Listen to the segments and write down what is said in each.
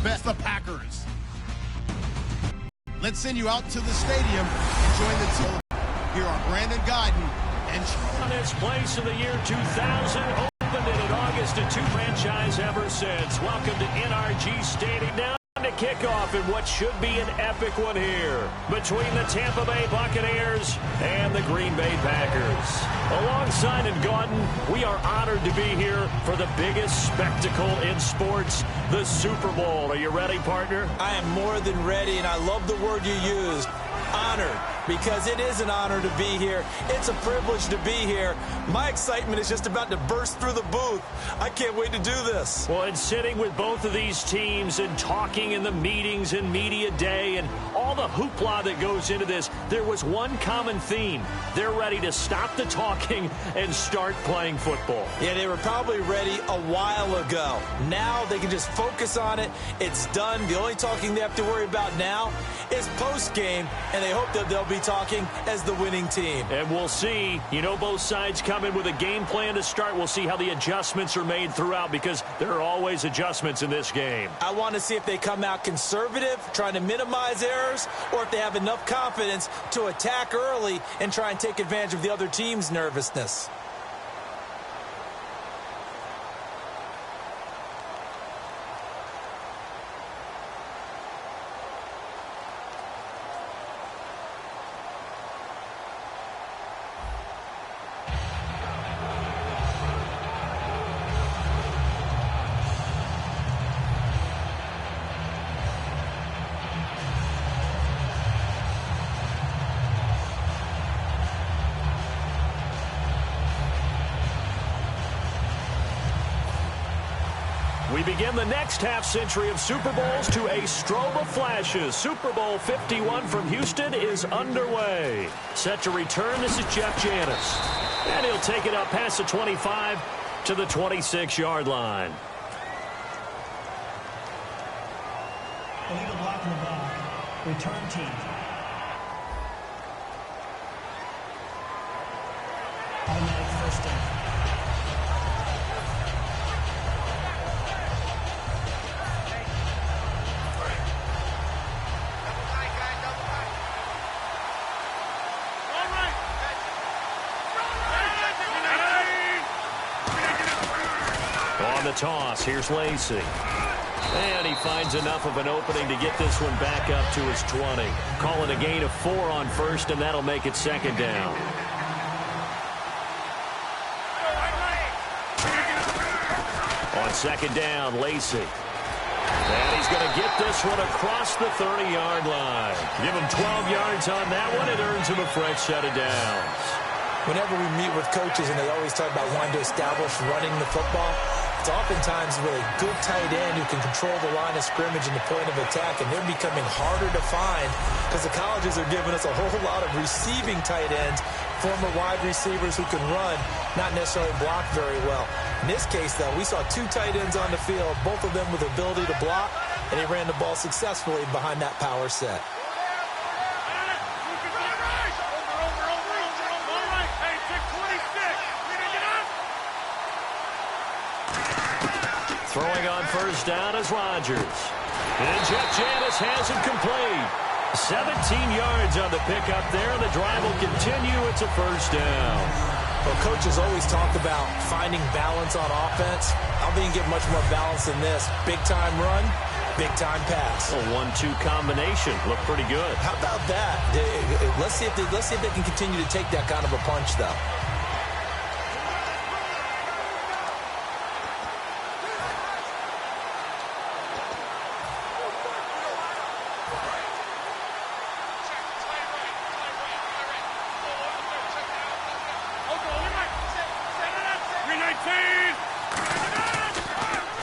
best, the Packers. Let's send you out to the stadium and join the team. Here are Brandon Guyton and on its place in the year 2000, opened it in August, a two-franchise ever since. Welcome to NRG Stadium. Now to kickoff in what should be an epic one here between the Tampa Bay Buccaneers and the Green Bay Packers. Alongside and Gordon, we are honored to be here for the biggest spectacle in sports, the Super Bowl. Are you ready, partner? I am more than ready, and I love the word you used. Honored, because it is an honor to be here. It's a privilege to be here. My excitement is just about to burst through the booth. I can't wait to do this. Well, and sitting with both of these teams and talking in the meetings and media day and all the hoopla that goes into this, there was one common theme. They're ready to stop the talking and start playing football. Yeah, they were probably ready a while ago. Now they can just focus on it. It's done. The only talking they have to worry about now is post-game, and they hope that they'll be talking as the winning team. And we'll see. You know, both sides come in with a game plan to start. We'll see how the adjustments are made throughout, because there are always adjustments in this game. I want to see if they come out conservative, trying to minimize errors, or if they have enough confidence to attack early and try and take advantage of the other team's nervousness. We begin the next half-century of Super Bowls to a strobe of flashes. Super Bowl 51 from Houston is underway. Set to return, this is Jeff Janis. And he'll take it up past the 25 to the 26-yard line. Illegal block in the back. Return team. Automatic first down. The toss. Here's Lacey. And he finds enough of an opening to get this one back up to his 20. Call it a gain of 4 on first, and that'll make it second down. On second down, Lacey. And he's going to get this one across the 30-yard line. Give him 12 yards on that one. It earns him a fresh set of downs. Whenever we meet with coaches and they always talk about wanting to establish running the football, it's oftentimes with a good tight end who can control the line of scrimmage and the point of attack, and they're becoming harder to find because the colleges are giving us a whole lot of receiving tight ends, former wide receivers who can run, not necessarily block very well. In this case, though, we saw 2 tight ends on the field, both of them with the ability to block, and he ran the ball successfully behind that power set. Throwing on first down is Rodgers. And Jeff Janis has it complete. 17 yards on the pickup there, and the drive will continue. It's a first down. Well, coaches always talk about finding balance on offense. I don't think you get much more balance than this. Big-time run, big-time pass. A 1-2 combination. Looked pretty good. How about that? Let's see if they can continue to take that kind of a punch, though.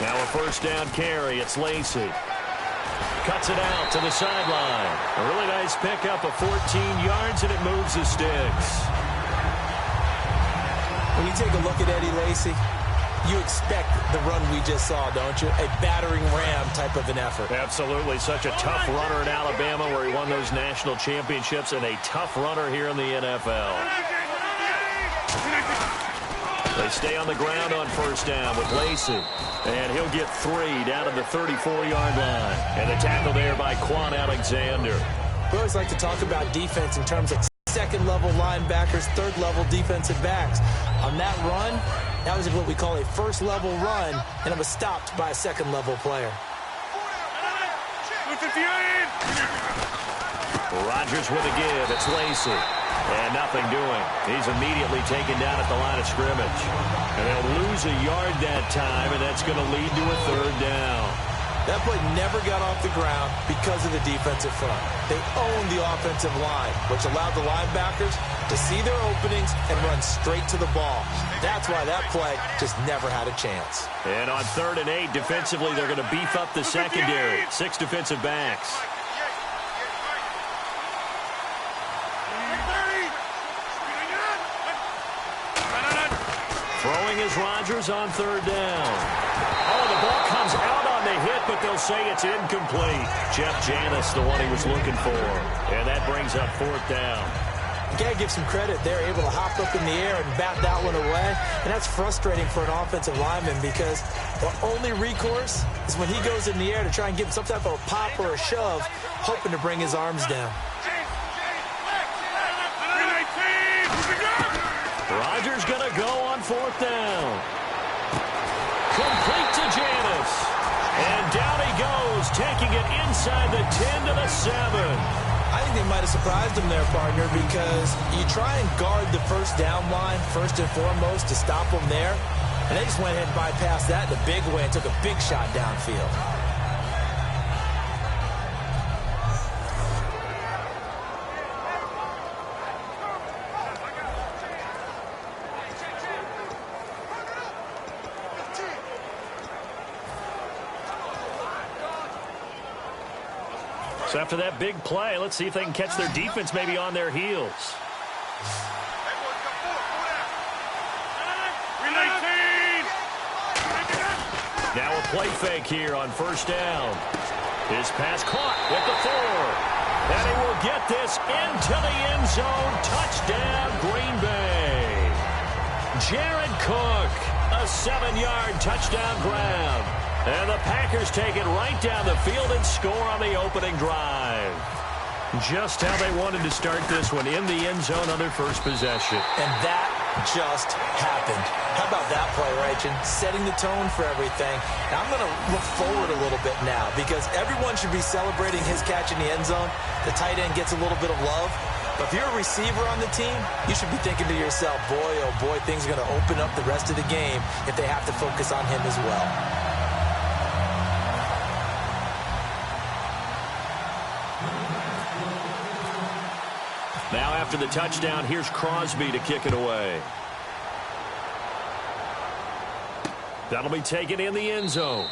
Now a first down carry. It's Lacey. Cuts it out to the sideline. A really nice pickup of 14 yards, and it moves the sticks. When you take a look at Eddie Lacy, you expect the run we just saw, don't you? A battering ram type of an effort. Absolutely. Such a tough runner in Alabama where he won those national championships, and a tough runner here in the NFL. They stay on the ground on first down with Lacey. And he'll get 3 down to the 34-yard line. And a tackle there by Quan Alexander. We always like to talk about defense in terms of second-level linebackers, third-level defensive backs. On that run, that was what we call a first-level run, and it was stopped by a second-level player. Rodgers with a give. It's Lacey. And nothing doing. He's immediately taken down at the line of scrimmage. And they'll lose a yard that time, and that's going to lead to a third down. That play never got off the ground because of the defensive front. They owned the offensive line, which allowed the linebackers to see their openings and run straight to the ball. That's why that play just never had a chance. And on 3rd and 8, defensively, they're going to beef up the secondary. 6 defensive backs. Throwing is Rodgers on 3rd down. Oh, the ball comes out on the hit, but they'll say it's incomplete. Jeff Janis, the one he was looking for. And that brings up 4th down. You got to give some credit. They're able to hop up in the air and bat that one away. And that's frustrating for an offensive lineman because the only recourse is when he goes in the air to try and give some type of a pop or a shove, hoping to bring his arms down. Rodgers going to go on 4th down. Complete to Janis. And down he goes, taking it inside the 10 to the 7. I think they might have surprised him there, partner, because you try and guard the first down line first and foremost to stop them there. And they just went ahead and bypassed that in a big way and took a big shot downfield. So after that big play, let's see if they can catch their defense maybe on their heels. Now a play fake here on first down. His pass caught at the 4. And he will get this into the end zone. Touchdown, Green Bay. Jared Cook, a 7-yard touchdown grab. And the Packers take it right down the field and score on the opening drive. Just how they wanted to start this one, in the end zone on their first possession. And that just happened. How about that play, Rachel? Setting the tone for everything. Now I'm going to look forward a little bit now because everyone should be celebrating his catch in the end zone. The tight end gets a little bit of love. But if you're a receiver on the team, you should be thinking to yourself, boy, oh boy, things are going to open up the rest of the game if they have to focus on him as well. Now after the touchdown, here's Crosby to kick it away. That'll be taken in the end zone.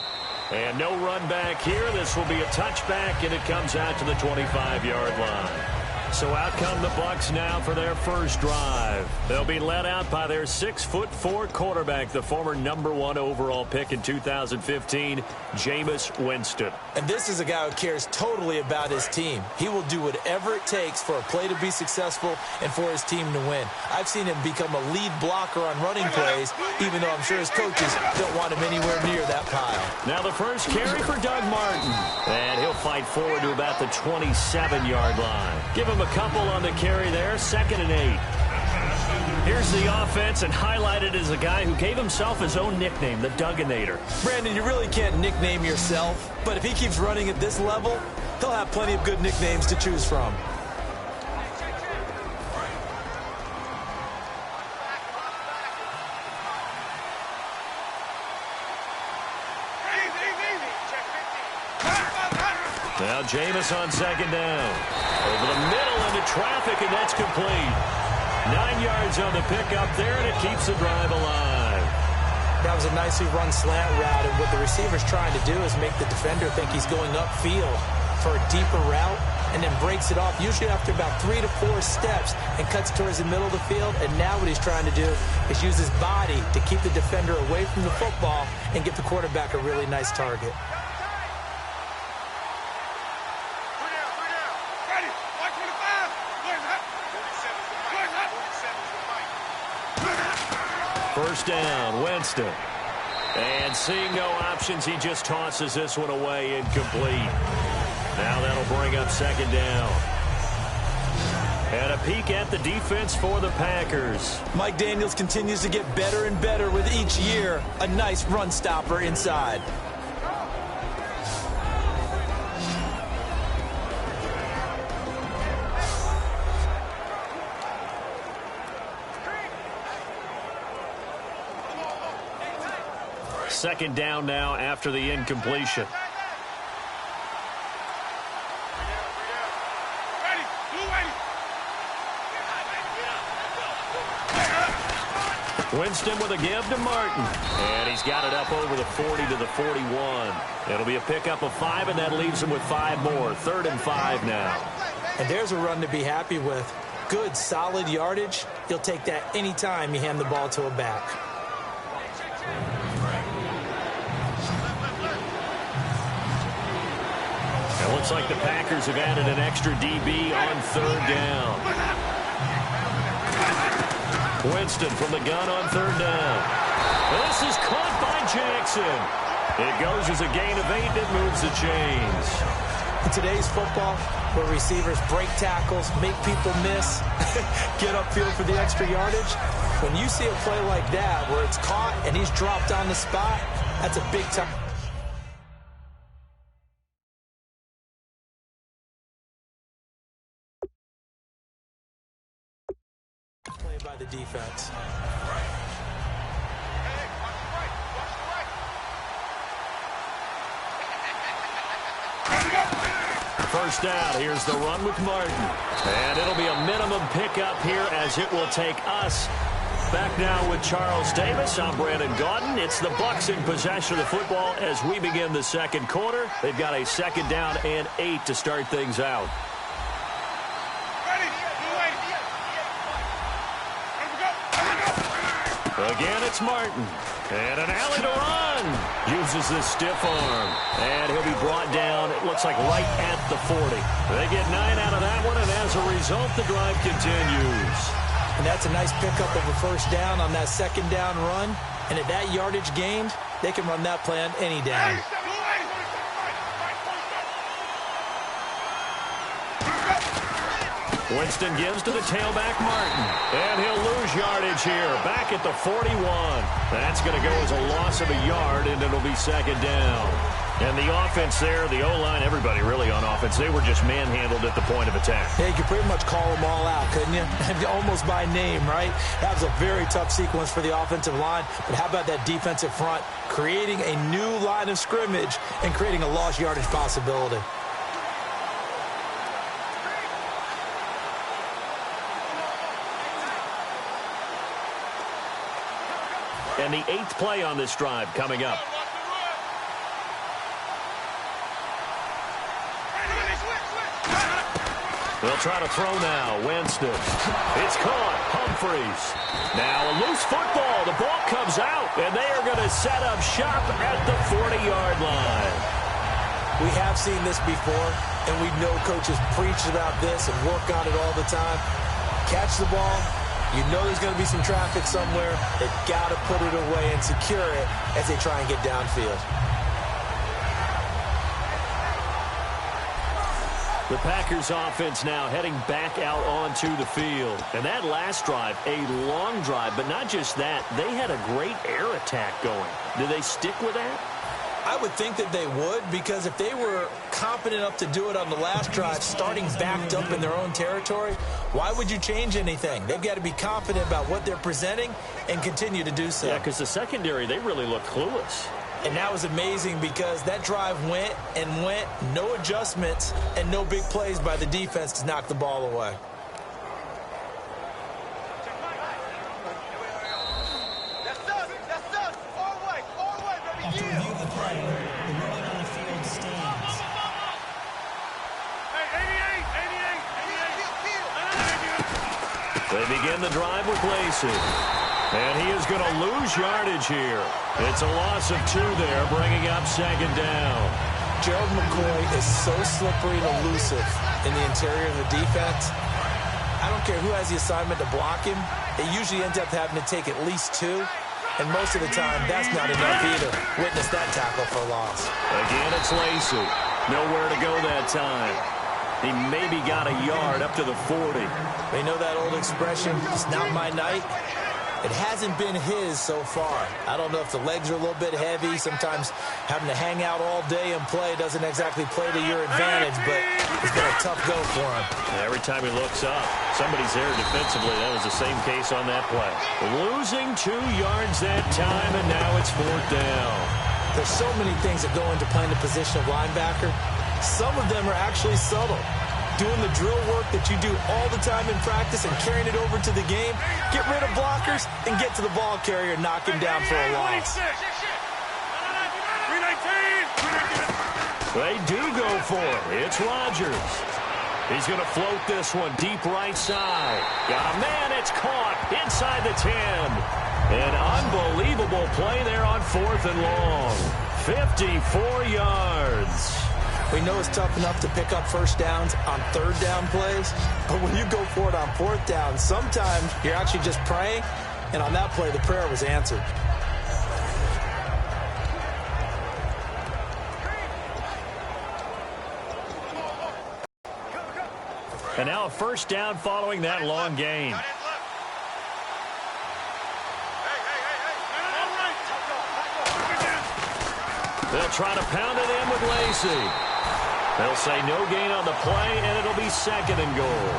And no run back here. This will be a touchback, and it comes out to the 25-yard line. So out come the Bucs now for their first drive. They'll be led out by their 6'4" quarterback, the former #1 overall pick in 2015, Jameis Winston. And this is a guy who cares totally about his team. He will do whatever it takes for a play to be successful and for his team to win. I've seen him become a lead blocker on running plays, even though I'm sure his coaches don't want him anywhere near that pile. Now the first carry for Doug Martin. And he'll fight forward to about the 27-yard line. Give him a couple on the carry there, 2nd and 8. Here's the offense, and highlighted as a guy who gave himself his own nickname, the Dugginator. Brandon, you really can't nickname yourself, but if he keeps running at this level, he'll have plenty of good nicknames to choose from. Now Jameis on 2nd down. Over the middle into traffic, and that's complete. 9 yards on the pickup there, and it keeps the drive alive. That was a nicely run slant route, and what the receiver's trying to do is make the defender think he's going upfield for a deeper route, and then breaks it off, usually after about 3 to 4 steps, and cuts towards the middle of the field. And now what he's trying to do is use his body to keep the defender away from the football and give the quarterback a really nice target. First down, Winston. And seeing no options, he just tosses this one away, incomplete. Now that'll bring up second down. And a peek at the defense for the Packers. Mike Daniels continues to get better and better with each year. A nice run stopper inside. Second down now after the incompletion. Winston with a give to Martin. And he's got it up over the 40 to the 41. It'll be a pickup of 5, and that leaves him with 5 more. 3rd and 5 now. And there's a run to be happy with. Good, solid yardage. He'll take that anytime you hand the ball to a back. It looks like the Packers have added an extra DB on 3rd down. Winston from the gun on 3rd down. This is caught by Jackson. It goes as a gain of 8. It moves the chains. In today's football, where receivers break tackles, make people miss, get upfield for the extra yardage, when you see a play like that where it's caught and he's dropped on the spot, that's a big time. Play by the defense. First down, here's the run with Martin. And it'll be a minimum pickup here as it will take us back now with Charles Davis. I'm Brandon Gaudin. It's the Bucs in possession of the football as we begin the second quarter. They've got a 2nd down and 8 to start things out. Again, it's Martin. And an alley to run. Uses the stiff arm. And he'll be brought down, it looks like right at the 40. They get 9 out of that one, and as a result, the drive continues. And that's a nice pickup of a first down on that 2nd down run. And at that yardage gained, they can run that play on any down. Winston gives to the tailback, Martin. And he'll lose yardage here. Back at the 41. That's going to go as a loss of a yard, and it'll be 2nd down. And the offense there, the O-line, everybody really on offense, they were just manhandled at the point of attack. Yeah, you could pretty much call them all out, couldn't you? Almost by name, right? That was a very tough sequence for the offensive line. But how about that defensive front creating a new line of scrimmage and creating a lost yardage possibility? And the 8th play on this drive coming up. They'll try to throw now. Winston. It's caught. Humphreys. Now a loose football. The ball comes out, and they are going to set up shop at the 40-yard line. We have seen this before, and we know coaches preach about this and work on it all the time. Catch the ball. You know there's going to be some traffic somewhere. They've got to put it away and secure it as they try and get downfield. The Packers offense now heading back out onto the field. And that last drive, a long drive, but not just that. They had a great air attack going. Do they stick with that? I would think that they would, because if they were competent enough to do it on the last drive, starting backed up in their own territory, why would you change anything? They've got to be confident about what they're presenting and continue to do so. Yeah, because the secondary, they really look clueless. And that was amazing because that drive went and went, no adjustments and no big plays by the defense to knock the ball away. After review of the play, the ruling on the field stands. They begin the drive with Lacey. And he is going to lose yardage here. It's a loss of 2 there, bringing up 2nd down. Gerald McCoy is so slippery and elusive in the interior of the defense. I don't care who has the assignment to block him. They usually end up having to take at least 2. And most of the time, that's not enough either. Witness that tackle for a loss. Again, it's Lacy. Nowhere to go that time. He maybe got a yard up to the 40. They know that old expression, it's not my night. It hasn't been his so far. I don't know if the legs are a little bit heavy. Sometimes having to hang out all day and play doesn't exactly play to your advantage, but it's been a tough go for him. Every time he looks up, somebody's there defensively. That was the same case on that play. Losing 2 yards that time, and now it's 4th down. There's so many things that go into playing the position of linebacker. Some of them are actually subtle. Doing the drill work that you do all the time in practice and carrying it over to the game. Get rid of blockers and get to the ball carrier and knock him down for a loss. They do go for it. It's Rodgers. He's going to float this one deep right side. Got a man. It's caught inside the 10. An unbelievable play there on 4th and long. 54 yards. We know it's tough enough to pick up first downs on 3rd down plays, but when you go for it on 4th down, sometimes you're actually just praying, and on that play, the prayer was answered. And now a first down following that long gain. They'll try to pound it in with Lacy. They'll say no gain on the play, and it'll be 2nd and goal.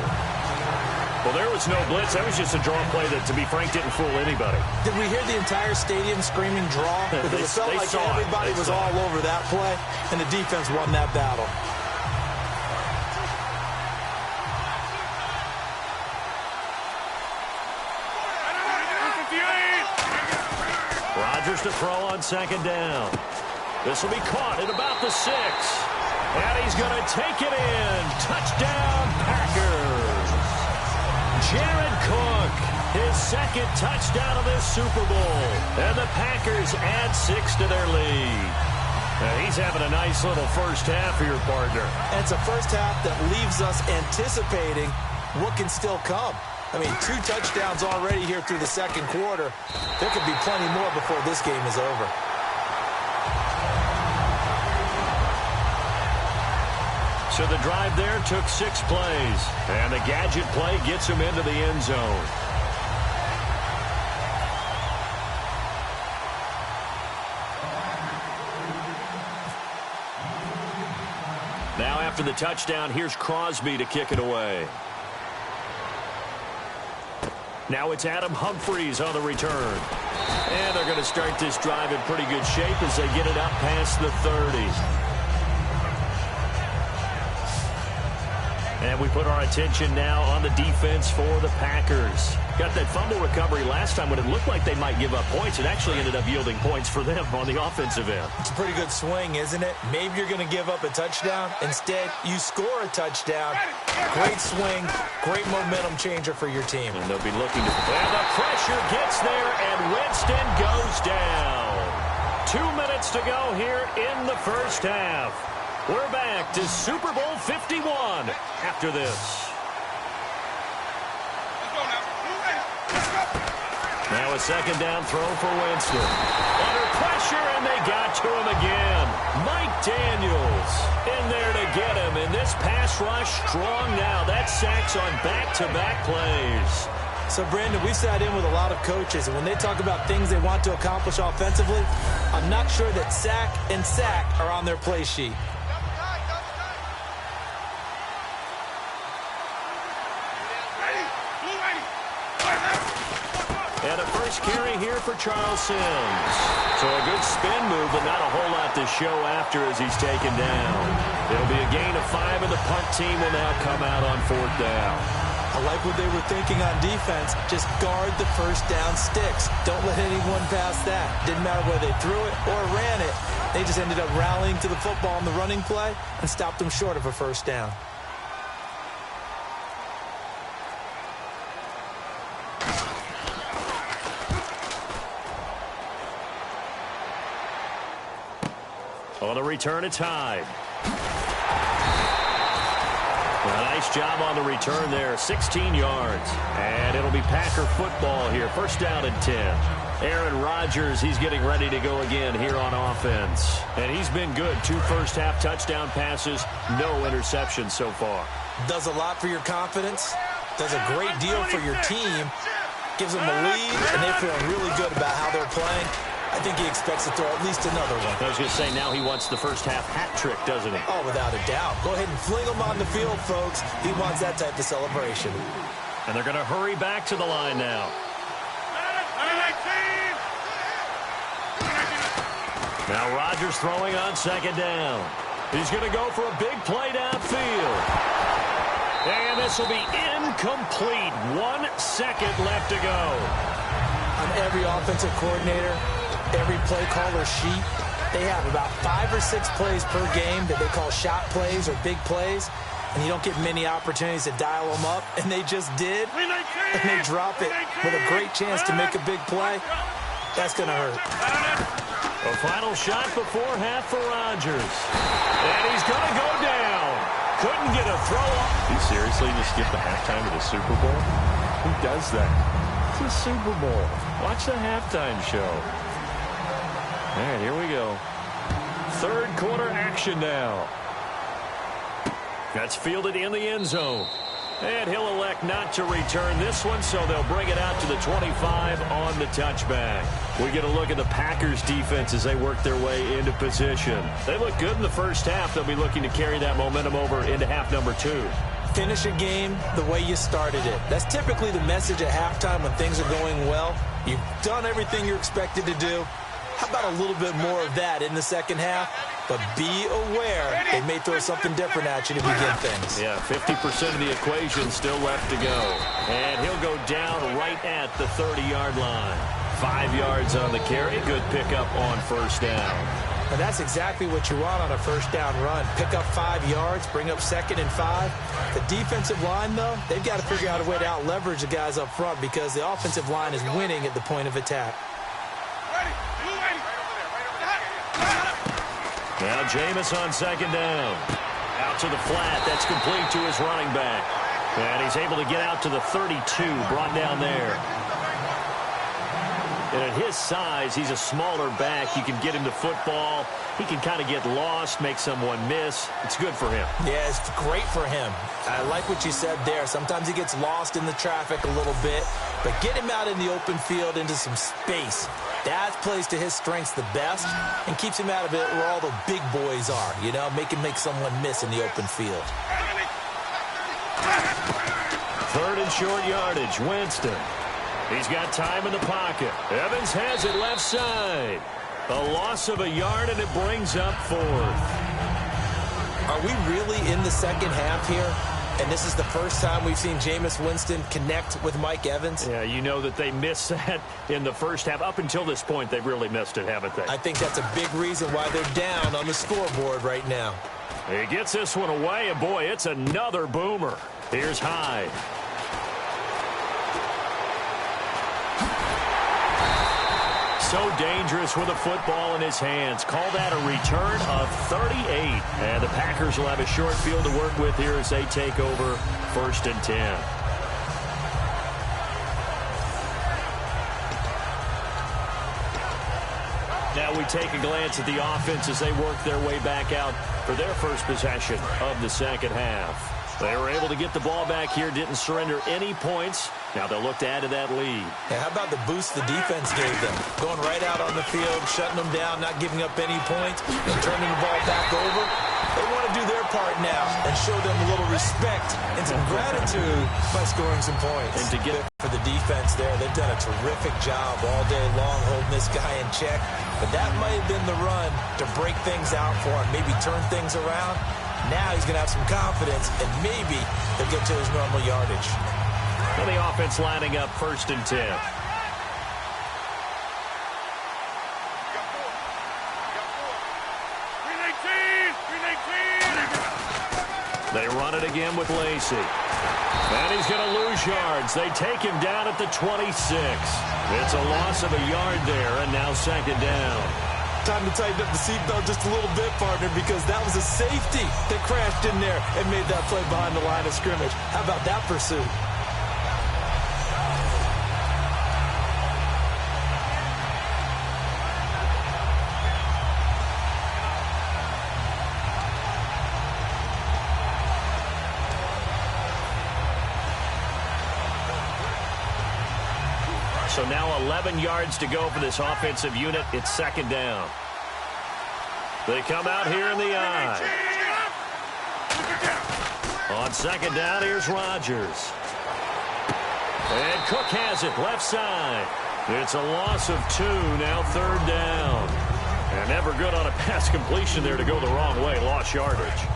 Well, there was no blitz. That was just a draw play that, to be frank, didn't fool anybody. Did we hear the entire stadium screaming draw? Because it felt like everybody was all over that play, and the defense won that battle. Rodgers to throw on 2nd down. This will be caught at about the 6. And he's going to take it in. Touchdown, Packers. Jared Cook, his 2nd touchdown of this Super Bowl. And the Packers add 6 to their lead. He's having a nice little first half for your partner. And it's a first half that leaves us anticipating what can still come. I mean, 2 touchdowns already here through the 2nd quarter. There could be plenty more before this game is over. So the drive there took 6 plays. And the gadget play gets him into the end zone. Now after the touchdown, here's Crosby to kick it away. Now it's Adam Humphries on the return. And they're going to start this drive in pretty good shape as they get it up past the 30. And we put our attention now on the defense for the Packers. Got that fumble recovery last time when it looked like they might give up points. It actually ended up yielding points for them on the offensive end. It's a pretty good swing, isn't it? Maybe you're going to give up a touchdown. Instead, you score a touchdown. Great swing, great momentum changer for your team. And they'll be looking to... And the pressure gets there, and Winston goes down. 2 minutes to go here in the first half. We're back to Super Bowl 51 after this. Now a 2nd down throw for Winston. Under pressure, and they got to him again. Mike Daniels in there to get him. And this pass rush strong now. That's sacks on back-to-back plays. So, Brandon, we sat in with a lot of coaches, and when they talk about things they want to accomplish offensively, I'm not sure that sack and sack are on their play sheet. And a first carry here for Charles Sims. So a good spin move, but not a whole lot to show after as he's taken down. It'll be a gain of 5, and the punt team will now come out on 4th down. I like what they were thinking on defense. Just guard the first down sticks. Don't let anyone pass that. Didn't matter whether they threw it or ran it. They just ended up rallying to the football on the running play and stopped them short of a first down. On the return, it's Hyde. A nice job on the return there, 16 yards. And it'll be Packer football here, first down and 10. Aaron Rodgers, he's getting ready to go again here on offense. And he's been good. 2 first-half touchdown passes, no interceptions so far. Does a lot for your confidence. Does a great deal for your team. Gives them a lead, and they're feeling really good about how they're playing. I think he expects to throw at least another one. I was going to say, now he wants the first-half hat trick, doesn't he? Oh, without a doubt. Go ahead and fling him on the field, folks. He wants that type of celebration. And they're going to hurry back to the line now. Now Rodgers throwing on second down. He's going to go for a big play downfield. And this will be incomplete. 1 second left to go. On every offensive coordinator, every play caller sheet, they have about 5 or 6 plays per game that they call shot plays or big plays. And you don't get many opportunities to dial them up. And they just did. And they drop it with a great chance to make a big play. That's going to hurt. A final shot before half for Rodgers. And he's going to go down. Couldn't get a throw up. He seriously just skipped the halftime of the Super Bowl? Who does that? It's a Super Bowl. Watch the halftime show. All right, here we go. 3rd quarter action now. That's fielded in the end zone. And he'll elect not to return this one, so they'll bring it out to the 25 on the touchback. We get a look at the Packers' defense as they work their way into position. They look good in the first half. They'll be looking to carry that momentum over into half number 2. Finish a game the way you started it. That's typically the message at halftime when things are going well. You've done everything you're expected to do. How about a little bit more of that in the second half? But be aware they may throw something different at you to begin things. Yeah, 50% of the equation still left to go. And he'll go down right at the 30-yard line. 5 yards on the carry. Good pickup on first down. And that's exactly what you want on a first down run. Pick up 5 yards, bring up 2nd and 5. The defensive line, though, they've got to figure out a way to out-leverage the guys up front because the offensive line is winning at the point of attack. Now Jameis on second down. Out to the flat. That's complete to his running back. And he's able to get out to the 32, brought down there. And at his size, he's a smaller back. You can get him the football. He can kind of get lost, make someone miss. It's good for him. Yeah, it's great for him. I like what you said there. Sometimes he gets lost in the traffic a little bit. But get him out in the open field into some space. That plays to his strengths the best and keeps him out of it where all the big boys are, you know, make someone miss in the open field. 3rd and short yardage, Winston. He's got time in the pocket. Evans has it left side. A loss of a yard, and it brings up 4th. Are we really in the second half here? And this is the first time we've seen Jameis Winston connect with Mike Evans? Yeah, you know that they missed that in the first half. Up until this point, they've really missed it, haven't they? I think that's a big reason why they're down on the scoreboard right now. He gets this one away, and boy, it's another boomer. Here's Hyde. So dangerous with a football in his hands. Call that a return of 38. And the Packers will have a short field to work with here as they take over 1st and 10. Now we take a glance at the offense as they work their way back out for their first possession of the second half. They were able to get the ball back here, didn't surrender any points. Now they'll look to add to that lead. Yeah, how about the boost the defense gave them? Going right out on the field, shutting them down, not giving up any points, and turning the ball back over. They want to do their part now and show them a little respect and some gratitude by scoring some points. And to get for the defense there, they've done a terrific job all day long holding this guy in check. But that might have been the run to break things out for him, maybe turn things around. Now he's going to have some confidence, and maybe they'll get to his normal yardage. And the offense lining up 1st and 10. They run it again with Lacy. And he's going to lose yards. They take him down at the 26. It's a loss of a yard there, and now 2nd down. Time to tighten up the seatbelt just a little bit, partner, because that was a safety that crashed in there and made that play behind the line of scrimmage. How about that pursuit? So now 11 yards to go for this offensive unit. It's second down. They come out here in the I. On second down, here's Rodgers. And Cook has it left side. It's a loss of 2, now third down. And never good on a pass completion there to go the wrong way. Lost yardage.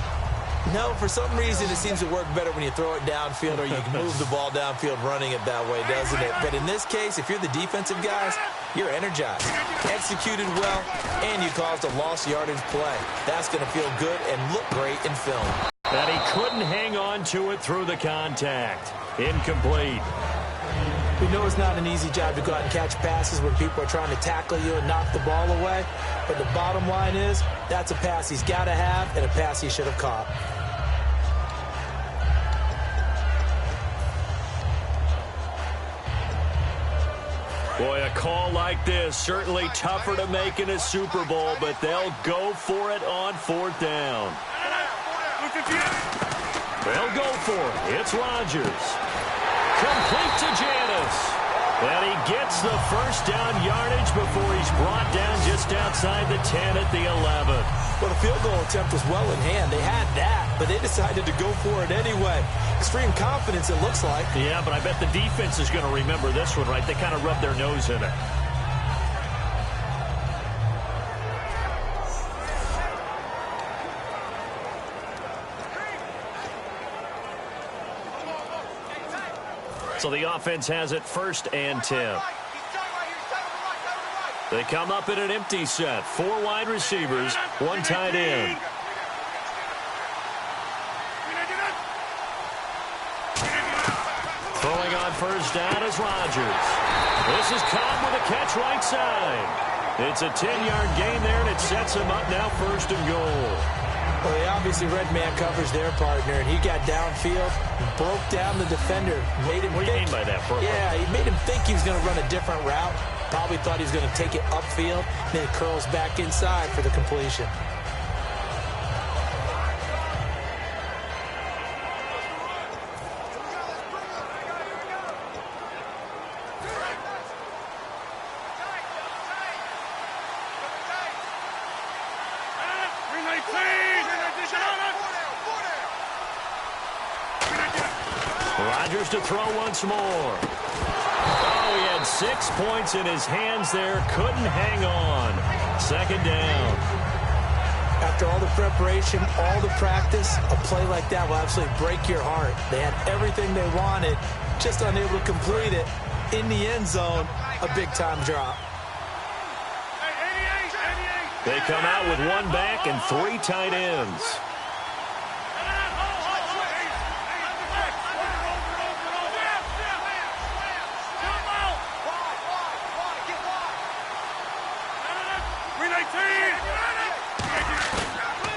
No, for some reason it seems to work better when you throw it downfield or you can move the ball downfield running it that way, doesn't it? But in this case, if you're the defensive guys, you're energized. Executed well, and you caused a lost yardage play. That's going to feel good and look great in film. And he couldn't hang on to it through the contact. Incomplete. We know it's not an easy job to go out and catch passes when people are trying to tackle you and knock the ball away. But the bottom line is, that's a pass he's got to have and a pass he should have caught. Boy, a call like this, certainly tougher to make in a Super Bowl, but they'll go for it on fourth down. They'll go for it. It's Rodgers. Complete to Janis. And he gets the first down yardage before he's brought down just outside the 10 at the 11. Well, the field goal attempt was well in hand. They had that, but they decided to go for it anyway. Extreme confidence, it looks like. Yeah, but I bet the defense is going to remember this one, right? They kind of rubbed their nose in it. So the offense has it first and 10. They come up in an empty set. 4 wide receivers, 1 tight end. Throwing on first down is Rodgers. This is Cobb with a catch right side. It's a 10-yard gain there, and it sets him up now first and goal. Well, they obviously red man covers their partner, and he got downfield, broke down the defender, made him What do you mean by that, Burke? Yeah, he made him think he was going to run a different route. Probably thought he was going to take it upfield, then it curls back inside for the completion. Rodgers to throw once more. Oh, he had 6 points in his hands there. Couldn't hang on. Second down. After all the preparation, all the practice, a play like that will absolutely break your heart. They had everything they wanted, just unable to complete it. In the end zone, a big-time drop. They come out with 1 back and 3 tight ends.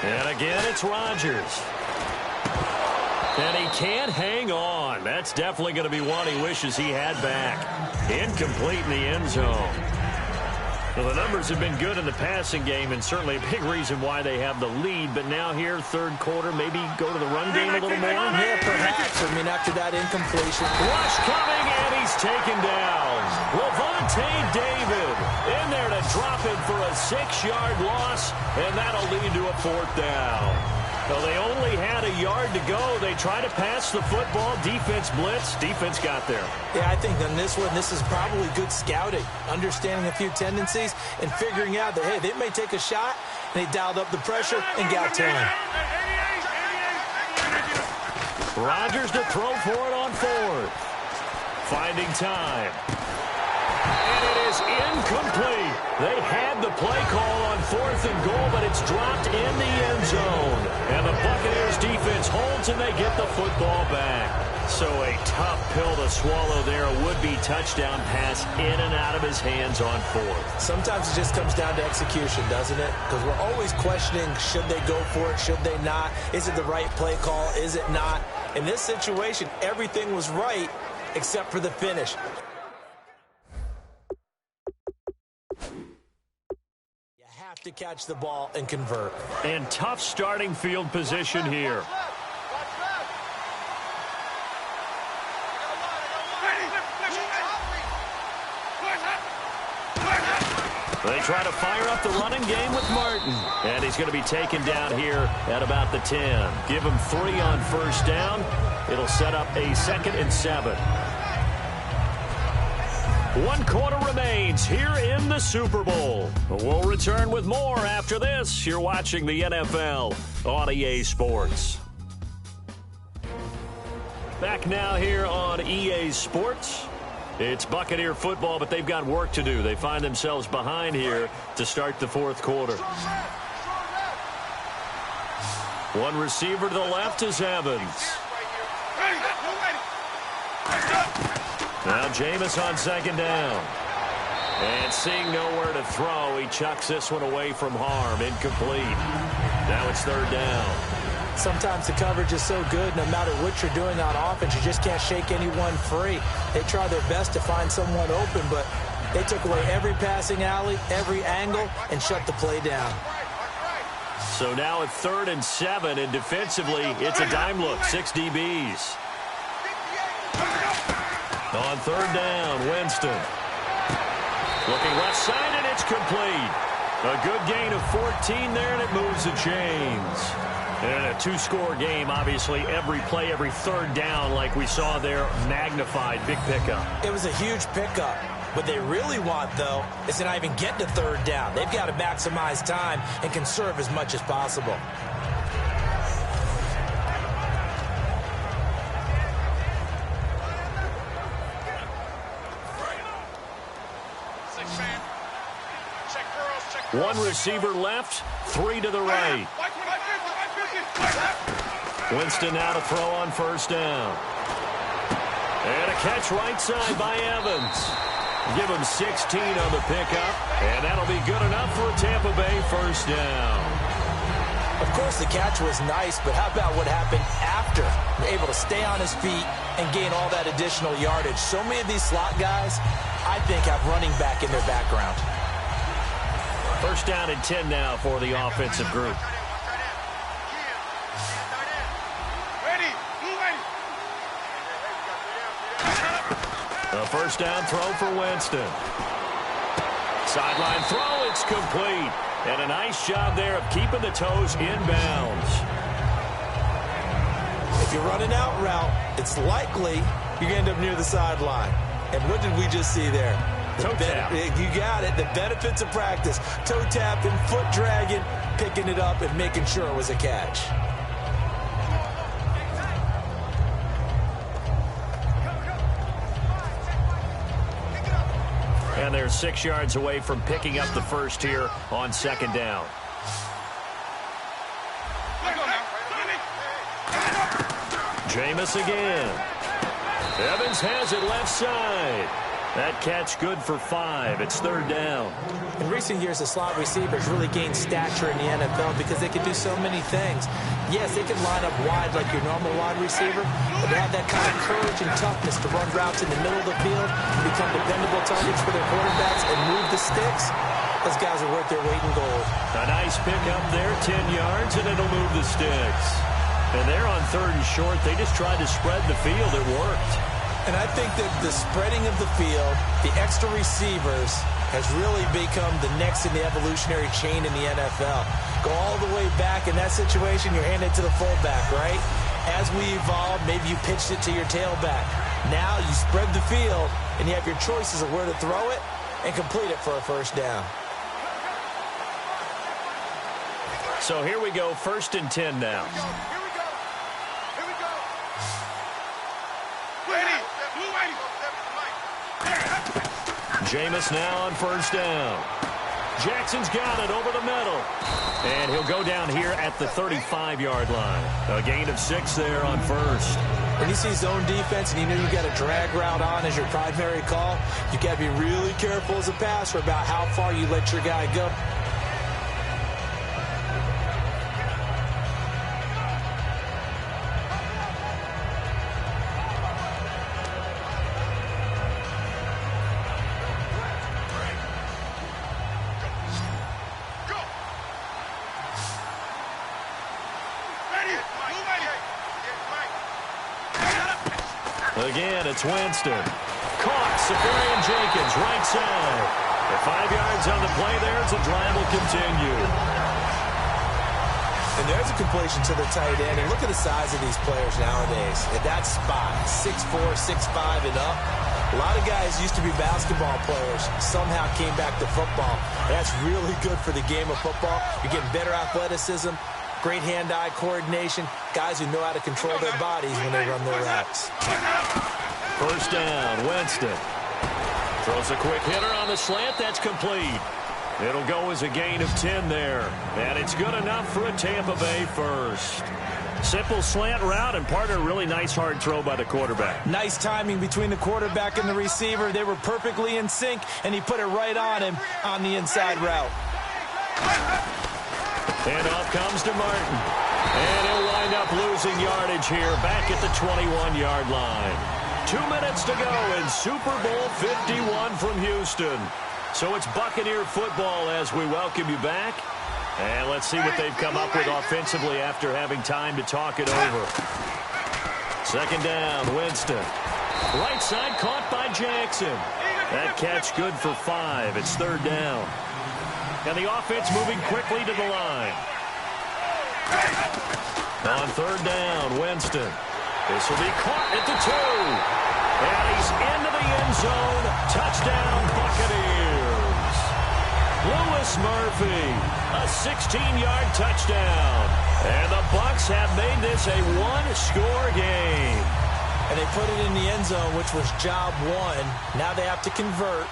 And again, it's Rodgers. And he can't hang on. That's definitely going to be one he wishes he had back. Incomplete in the end zone. Well, the numbers have been good in the passing game, and certainly a big reason why they have the lead. But now here, third quarter, maybe go to the run game a little more? Yeah, perhaps. I mean, after that incompletion. Rush coming, and he's taken down. Levante David in there to drop it for a 6-yard loss, and that'll lead to a fourth down. So they only had a yard to go. They tried to pass the football. Defense blitz. Defense got there. Yeah, I think on this one, this is probably good scouting, understanding a few tendencies, and figuring out that, hey, they may take a shot, and they dialed up the pressure and got to him. Rodgers to throw for it on fourth. Finding time. And it is incomplete. They had the play call on 4th and goal, but it's dropped in the end zone. And the Buccaneers defense holds, and they get the football back. So a tough pill to swallow there. A would-be touchdown pass in and out of his hands on 4th. Sometimes it just comes down to execution, doesn't it? Because we're always questioning, should they go for it, should they not? Is it the right play call, is it not? In this situation, everything was right except for the finish. To catch the ball and convert. And tough starting field position here. They try to fire up the running game with Martin. And he's going to be taken down here at about the 10. Give him 3 on first down. It'll set up a 2nd and 7. 1 quarter remains here in the Super Bowl. We'll return with more after this. You're watching the NFL on EA Sports. Back now here on EA Sports. It's Buccaneer football, but they've got work to do. They find themselves behind here to start the 4th quarter. One receiver to the left is Evans. Now Jameis on 2nd down. And seeing nowhere to throw, he chucks this one away from harm. Incomplete. Now it's 3rd down. Sometimes the coverage is so good, no matter what you're doing on offense, you just can't shake anyone free. They try their best to find someone open, but they took away every passing alley, every angle, and shut the play down. So now at 3rd and 7, and defensively, it's a dime look, 6 DBs. On 3rd down, Winston. Looking left side, and it's complete. A good gain of 14 there, and it moves the chains. And a 2-score game, obviously, every play, every 3rd down, like we saw there, magnified, big pickup. It was a huge pickup. What they really want, though, is to not even get to 3rd down. They've got to maximize time and conserve as much as possible. One receiver left, 3 to the right. Winston now to throw on 1st down. And a catch right side by Evans. Give him 16 on the pickup, and that'll be good enough for a Tampa Bay 1st down. Of course, the catch was nice, but how about what happened after? Able to stay on his feet and gain all that additional yardage. So many of these slot guys, I think, have running back in their background. 1st down and 10 now for the offensive group. A 1st down throw for Winston. Sideline throw, it's complete. And a nice job there of keeping the toes in bounds. If you're running out route, it's likely you're going to end up near the sideline. And what did we just see there? Toe tap. You got it. The benefits of practice. Toe tapping, foot dragging, picking it up, and making sure it was a catch. And they're 6 yards away from picking up the 1st here on 2nd down. Jameis again. Evans has it left side. That catch good for 5. It's 3rd down. In recent years, the slot receivers really gained stature in the NFL because they can do so many things. Yes, they can line up wide like your normal wide receiver, but they have that kind of courage and toughness to run routes in the middle of the field, become dependable targets for their quarterbacks, and move the sticks. Those guys are worth their weight in gold. A nice pickup there, 10 yards, and it'll move the sticks. And they're on 3rd and short. They just tried to spread the field. It worked. And I think that the spreading of the field, the extra receivers, has really become the next in the evolutionary chain in the NFL. Go all the way back in that situation, you're handed to the fullback, right? As we evolved, maybe you pitched it to your tailback. Now you spread the field, and you have your choices of where to throw it and complete it for a 1st down. So here we go, 1st and 10 now. Jameis now on 1st down. Jackson's got it over the middle. And he'll go down here at the 35-yard line. A gain of 6 there on 1st. When you see zone defense and you know you got a drag route on as your primary call, you got to be really careful as a passer about how far you let your guy go. Again, it's Winston. caught. Safarian Jenkins, right side. The 5 yards on the play there as the drive will continue. And there's a completion to the tight end. And look at the size of these players nowadays. At that spot, 6'4", 6'5", and up. A lot of guys used to be basketball players, somehow came back to football. That's really good for the game of football. You're getting better athleticism, great hand-eye coordination, guys who know how to control their bodies when they run their routes. First down, Winston. Throws a quick hitter on the slant. That's complete. It'll go as a gain of 10 there. And it's good enough for a Tampa Bay first. Simple slant route, and part of a really nice hard throw by the quarterback. Nice timing between the quarterback and the receiver. They were perfectly in sync, and he put it right on him on the inside route. And off comes to Martin. And he'll wind up losing yardage here back at the 21-yard line. 2 minutes to go in Super Bowl 51 from Houston. So it's Buccaneer football as we welcome you back. And let's see what they've come up with offensively after having time to talk it over. Second down, Winston. Right side caught by Jackson. That catch good for 5. It's third down. And the offense moving quickly to the line. On third down, Winston. This will be caught at the 2. And he's into the end zone. Touchdown, Buccaneers. Lewis Murphy, a 16-yard touchdown. And the Bucs have made this a one-score game. And they put it in the end zone, which was job 1. Now they have to convert.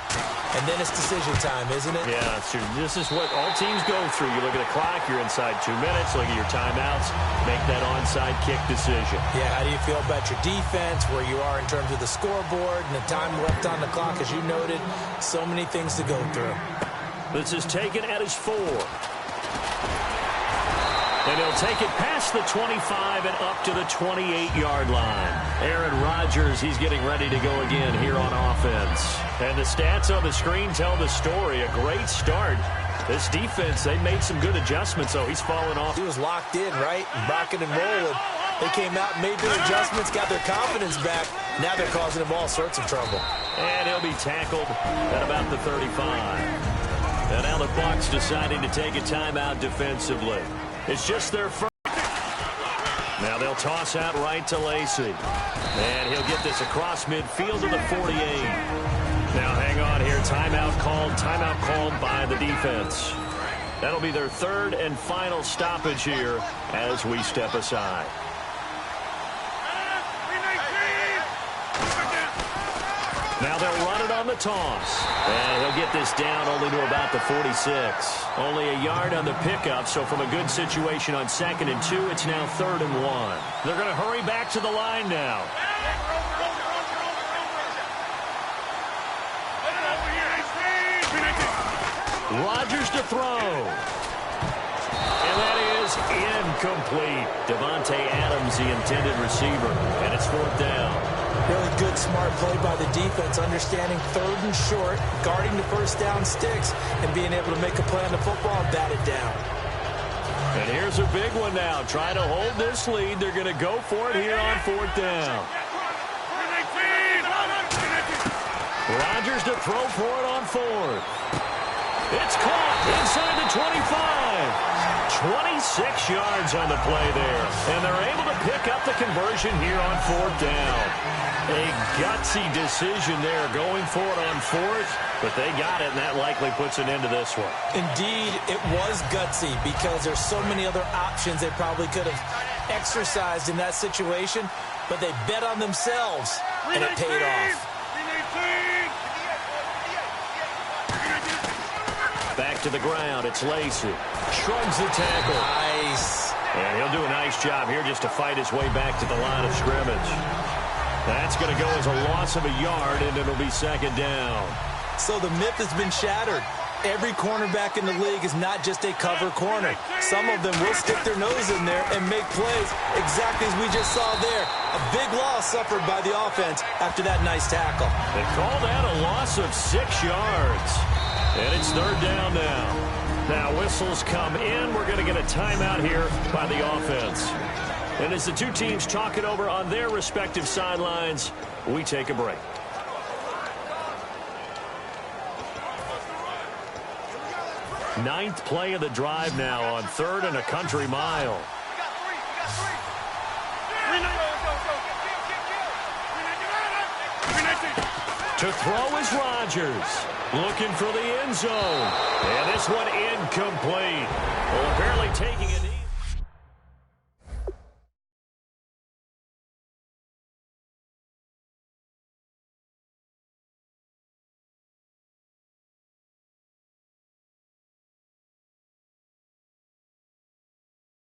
And then it's decision time, isn't it? Yeah, so this is what all teams go through. You look at the clock, you're inside 2 minutes, look at your timeouts, make that onside kick decision. Yeah, how do you feel about your defense, where you are in terms of the scoreboard and the time left on the clock, as you noted? So many things to go through. This is taken at his 4. And he'll take it past the 25 and up to the 28-yard line. Aaron Rodgers, he's getting ready to go again here on offense. And the stats on the screen tell the story. A great start. This defense, they made some good adjustments, so he's fallen off. He was locked in, right? Rocking and rolling. They came out, made their adjustments, got their confidence back. Now they're causing him all sorts of trouble. And he'll be tackled at about the 35. And now the Bucs deciding to take a timeout defensively. It's just their first. Now they'll toss out right to Lacy. And he'll get this across midfield to the 48. Now hang on here. Timeout called by the defense. That'll be their third and final stoppage here as we step aside. Now they'll run it on the toss. And he'll get this down only to about the 46. Only a yard on the pickup, so from a good situation on 2nd and 2, it's now 3rd and 1. They're going to hurry back to the line now. Rodgers to throw. And that is incomplete. Devontae Adams, the intended receiver. And it's 4th down. Really good, smart play by the defense, understanding 3rd and short, guarding the first down sticks, and being able to make a play on the football and bat it down. And here's a big one now. Trying to hold this lead. They're going to go for it here on 4th down. Rodgers to throw for it on 4th. It's caught inside the 25. 26 yards on the play there. And they're able to pick up the conversion here on 4th down. A gutsy decision there going for it on 4th, but they got it, and that likely puts an end to this one. Indeed, it was gutsy because there's so many other options they probably could have exercised in that situation, but they bet on themselves, and it paid off. Back to the ground, it's Lacy. Shrugs the tackle. Nice. And he'll do a nice job here just to fight his way back to the line of scrimmage. That's going to go as a loss of a yard, and it'll be 2nd down. So the myth has been shattered. Every cornerback in the league is not just a cover corner. Some of them will stick their nose in there and make plays exactly as we just saw there. A big loss suffered by the offense after that nice tackle. They call that a loss of 6 yards. And it's 3rd down now. Now whistles come in. We're going to get a timeout here by the offense. And as the two teams talk it over on their respective sidelines, we take a break. Ninth play of the drive now on 3rd and a country mile. To throw is Rodgers. Looking for the end zone. And this one incomplete. Well, apparently taking it.